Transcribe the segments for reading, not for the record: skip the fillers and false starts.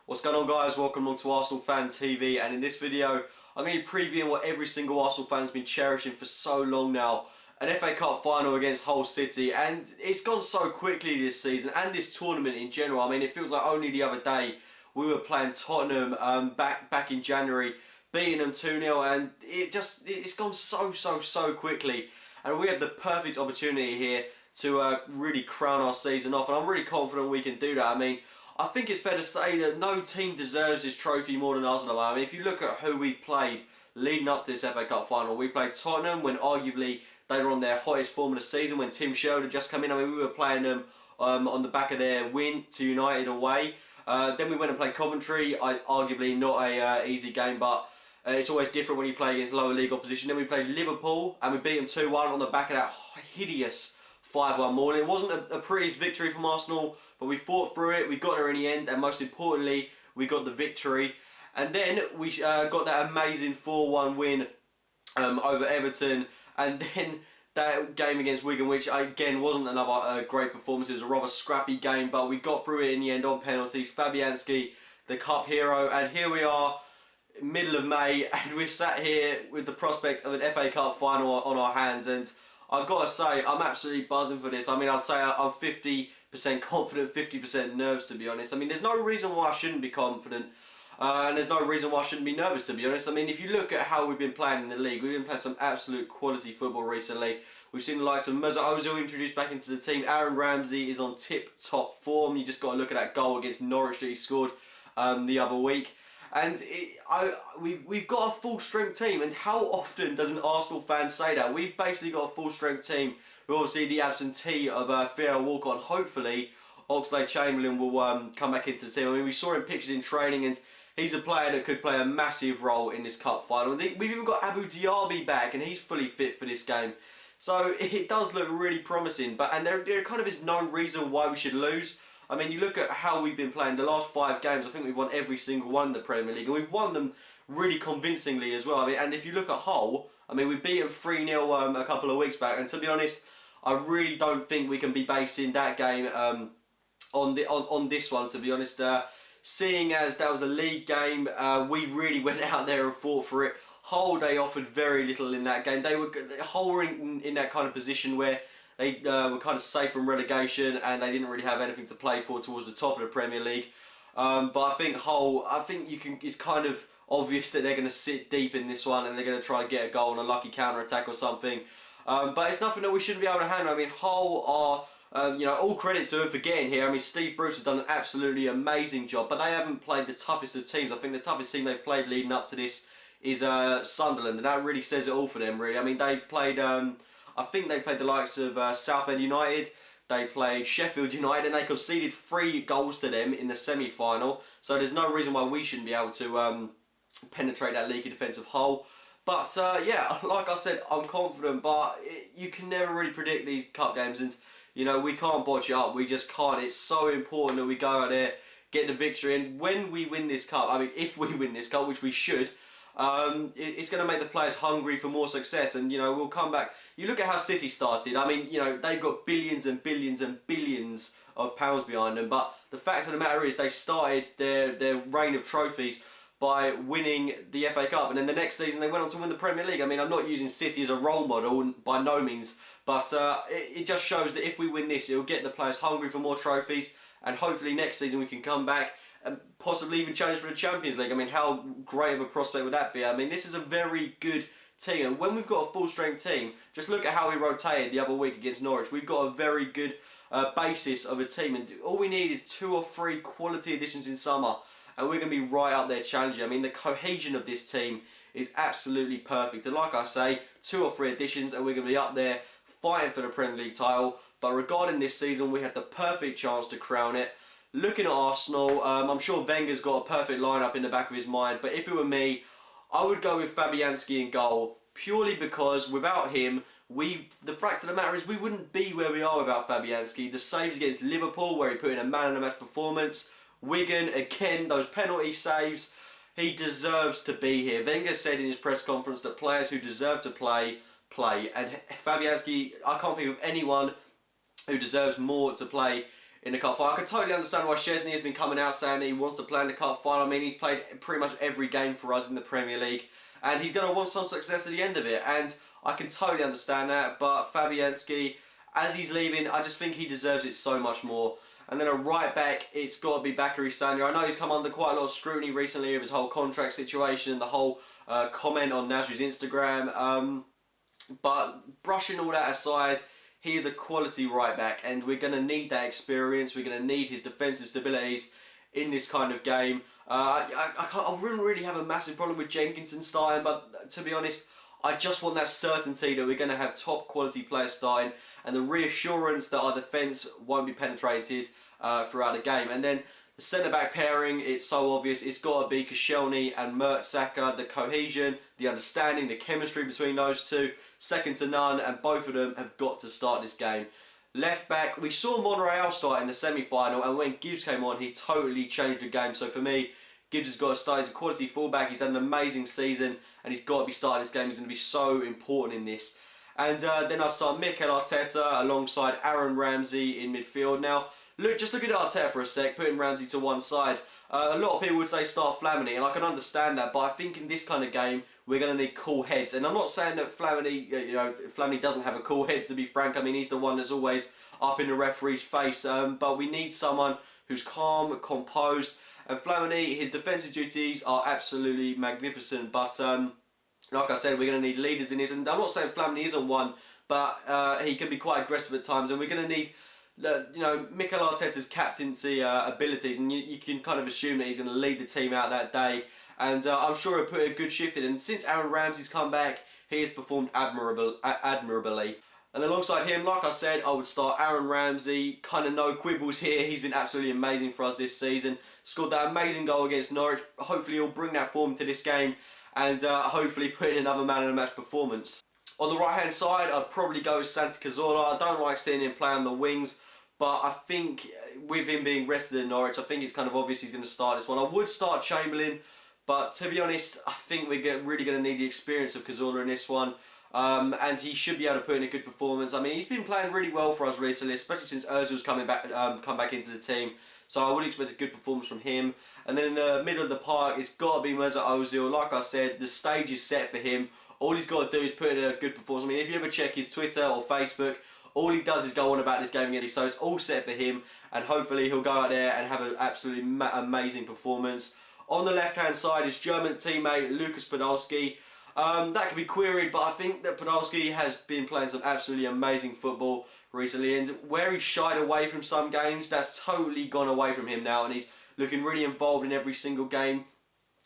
What's going on, guys? Welcome along to Arsenal Fan TV, and in this video I'm going to be previewing what every single Arsenal fan's been cherishing for so long now. An FA Cup final against Hull City, and it's gone so quickly this season and this tournament in general. I mean, it feels like only the other day we were playing Tottenham back in January, beating them 2-0, and it's gone so quickly. And we had the perfect opportunity here to really crown our season off, and I'm really confident we can do that. I mean, I think it's fair to say that no team deserves this trophy more than us at the moment. I mean, if you look at who we've played leading up to this FA Cup final, we played Tottenham when arguably they were on their hottest form of the season, when Tim Sherwood had just come in. I mean, we were playing them on the back of their win to United away. Then we went and played Coventry, arguably not a easy game, but it's always different when you play against lower league opposition. Then we played Liverpool and we beat them 2-1 on the back of that hideous 5-1 morning. It wasn't a pretty victory from Arsenal, but we fought through it, we got there in the end, and most importantly, we got the victory. And then we got that amazing 4-1 win over Everton, and then that game against Wigan, which again wasn't another great performance. It was a rather scrappy game, but we got through it in the end on penalties. Fabianski, the cup hero, and here we are, middle of May, and we're sat here with the prospect of an FA Cup final on our hands, and I've got to say, I'm absolutely buzzing for this. I mean, I'd say I'm 50% confident, 50% nervous, to be honest. I mean, there's no reason why I shouldn't be confident, and there's no reason why I shouldn't be nervous, to be honest. I mean, if you look at how we've been playing in the league, we've been playing some absolute quality football recently. We've seen the likes of Mesut Ozil introduced back into the team. Aaron Ramsey is on tip-top form. You just got to look at that goal against Norwich that he scored the other week. And we've got a full-strength team, and how often does an Arsenal fan say that? We've basically got a full-strength team. We're obviously the absentee of Theo Walcott, and hopefully Oxlade-Chamberlain will come back into the team. I mean, we saw him pictured in training, and he's a player that could play a massive role in this cup final. We've even got Abu Diaby back, and he's fully fit for this game. So it does look really promising, and there kind of is no reason why we should lose. I mean, you look at how we've been playing the last 5 games. I think we've won every single one in the Premier League, and we've won them really convincingly as well. I mean, and if you look at Hull, I mean, we beat them 3-0 a couple of weeks back, and to be honest, I really don't think we can be basing that game on this one, to be honest. Seeing as that was a league game, we really went out there and fought for it. Hull, they offered very little in that game. Hull were in that kind of position where they were kind of safe from relegation, and they didn't really have anything to play for towards the top of the Premier League. But I think Hull, it's kind of obvious that they're going to sit deep in this one, and they're going to try and get a goal on a lucky counter-attack or something. But it's nothing that we shouldn't be able to handle. I mean, Hull are, all credit to them for getting here. I mean, Steve Bruce has done an absolutely amazing job, but they haven't played the toughest of teams. I think the toughest team they've played leading up to this is Sunderland, and that really says it all for them, really. I mean, they've played... I think they played the likes of Southend United, they played Sheffield United, and they conceded 3 goals to them in the semi-final. So there's no reason why we shouldn't be able to penetrate that leaky defensive hole. But yeah, like I said, I'm confident, but you can never really predict these cup games, and we can't botch it up. We just can't. It's so important that we go out there, get the victory, and when we win this cup, I mean, if we win this cup, which we should, it's going to make the players hungry for more success, and we'll come back. You look at how City started. I mean, they've got billions and billions and billions of pounds behind them, but the fact of the matter is they started their reign of trophies by winning the FA Cup, and then the next season they went on to win the Premier League. I mean, I'm not using City as a role model by no means, but it just shows that if we win this, it'll get the players hungry for more trophies, and hopefully next season we can come back and possibly even challenge for the Champions League. I mean, how great of a prospect would that be? I mean, this is a very good team, and when we've got a full-strength team, just look at how we rotated the other week against Norwich. We've got a very good basis of a team, and all we need is 2 or 3 quality additions in summer, and we're going to be right up there challenging. I mean, the cohesion of this team is absolutely perfect, and like I say, 2 or 3 additions, and we're going to be up there fighting for the Premier League title. But regarding this season, we had the perfect chance to crown it. Looking at Arsenal, I'm sure Wenger's got a perfect lineup in the back of his mind, but if it were me, I would go with Fabianski in goal, purely because without him, the fact of the matter is we wouldn't be where we are without Fabianski. The saves against Liverpool, where he put in a man-of-the-match performance, Wigan, again, those penalty saves, he deserves to be here. Wenger said in his press conference that players who deserve to play, play, and Fabianski, I can't think of anyone who deserves more to play in the cup final. I can totally understand why Szczesny has been coming out saying that he wants to play in the cup final. I mean, he's played pretty much every game for us in the Premier League, and he's going to want some success at the end of it, and I can totally understand that. But Fabianski, as he's leaving, I just think he deserves it so much more. And then a right back, it's got to be Bakary Sagna. I know he's come under quite a lot of scrutiny recently of his whole contract situation, the whole comment on Nasri's Instagram. But brushing all that aside, he is a quality right back, and we're going to need that experience. We're going to need his defensive stabilities in this kind of game. I wouldn't really have a massive problem with Jenkinson starting, but to be honest, I just want that certainty that we're going to have top quality players starting, and the reassurance that our defence won't be penetrated throughout the game. And then the centre-back pairing, it's so obvious. It's got to be Koscielny and Mertesacker. The cohesion, the understanding, the chemistry between those two, second to none, and both of them have got to start this game. Left back, we saw Monreal start in the semi-final, and when Gibbs came on, he totally changed the game. So for me, Gibbs has got to start. He's a quality fullback. He's had an amazing season, and he's got to be starting this game. He's going to be so important in this. And then I'll start Mikel Arteta alongside Aaron Ramsey in midfield. Now, just look at Arteta for a sec, putting Ramsey to one side. A lot of people would say start Flamini, and I can understand that, but I think in this kind of game, we're going to need cool heads. And I'm not saying that Flamini doesn't have a cool head, to be frank. I mean, he's the one that's always up in the referee's face. But we need someone who's calm, composed. And Flamini, his defensive duties are absolutely magnificent. But like I said, we're going to need leaders in this. And I'm not saying Flamini isn't one, but he can be quite aggressive at times. And we're going to need, Mikel Arteta's captaincy abilities. And you can kind of assume that he's going to lead the team out that day. And I'm sure he'll put a good shift in. And since Aaron Ramsey's come back, he has performed admirably. And alongside him, like I said, I would start Aaron Ramsey. Kind of no quibbles here. He's been absolutely amazing for us this season. Scored that amazing goal against Norwich. Hopefully he'll bring that form to this game, and hopefully put in another man of the match performance. On the right hand side, I'd probably go with Santi Cazorla. I don't like seeing him play on the wings, but I think with him being rested in Norwich, I think it's kind of obvious he's going to start this one. I would start Chamberlain, but to be honest, I think we're really going to need the experience of Cazorla in this one. And he should be able to put in a good performance. I mean, he's been playing really well for us recently, especially since Ozil's come back into the team. So I would expect a good performance from him. And then in the middle of the park, it's got to be Mesut Ozil. Like I said, the stage is set for him. All he's got to do is put in a good performance. I mean, if you ever check his Twitter or Facebook, all he does is go on about this game again. So it's all set for him, and hopefully he'll go out there and have an absolutely amazing performance. On the left-hand side is German teammate Lucas Podolski. That can be queried, but I think that Podolski has been playing some absolutely amazing football recently, and where he shied away from some games, that's totally gone away from him now, and he's looking really involved in every single game.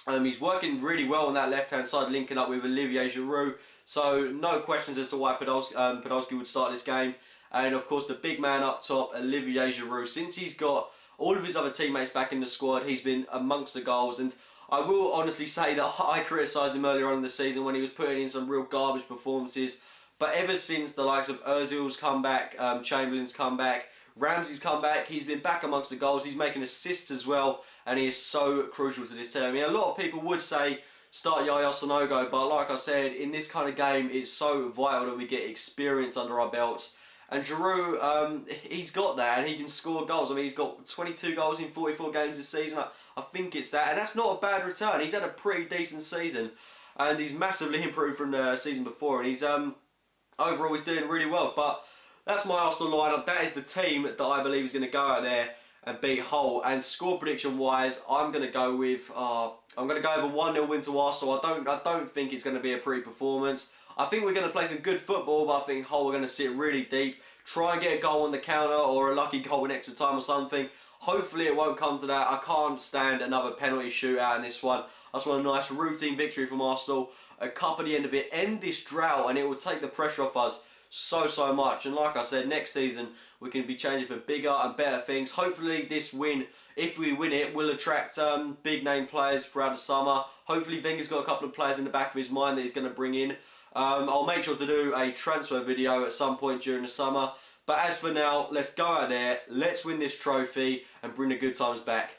He's working really well on that left-hand side, linking up with Olivier Giroud, so no questions as to why Podolski would start this game. And of course, the big man up top, Olivier Giroud. Since he's got all of his other teammates back in the squad, he's been amongst the goals, and I will honestly say that I criticised him earlier on in the season when he was putting in some real garbage performances. But ever since the likes of Ozil's come back, Chamberlain's come back, Ramsey's come back, he's been back amongst the goals. He's making assists as well, and he is so crucial to this team. I mean, a lot of people would say start Yaya Sanogo, but like I said, in this kind of game, it's so vital that we get experience under our belts. And Giroud, he's got that, and he can score goals. I mean, he's got 22 goals in 44 games this season. I think it's that, and that's not a bad return. He's had a pretty decent season, and he's massively improved from the season before, and he's overall he's doing really well. But that's my Arsenal lineup. That is the team that I believe is going to go out there and beat Hull. And score prediction wise, I'm going to go with over 1-0 win to Arsenal. I don't think it's going to be a pretty performance. I think we're going to play some good football, but I think Hull are going to sit really deep, try and get a goal on the counter or a lucky goal in extra time or something. Hopefully it won't come to that. I can't stand another penalty shootout in this one. I just want a nice routine victory from Arsenal, a cup at the end of it, end this drought, and it will take the pressure off us so much. And like I said, next season we can be changing for bigger and better things. Hopefully this win, if we win it, will attract big name players throughout the summer. Hopefully Wenger's got a couple of players in the back of his mind that he's going to bring in. I'll make sure to do a transfer video at some point during the summer. But as for now, let's go out there, let's win this trophy and bring the good times back.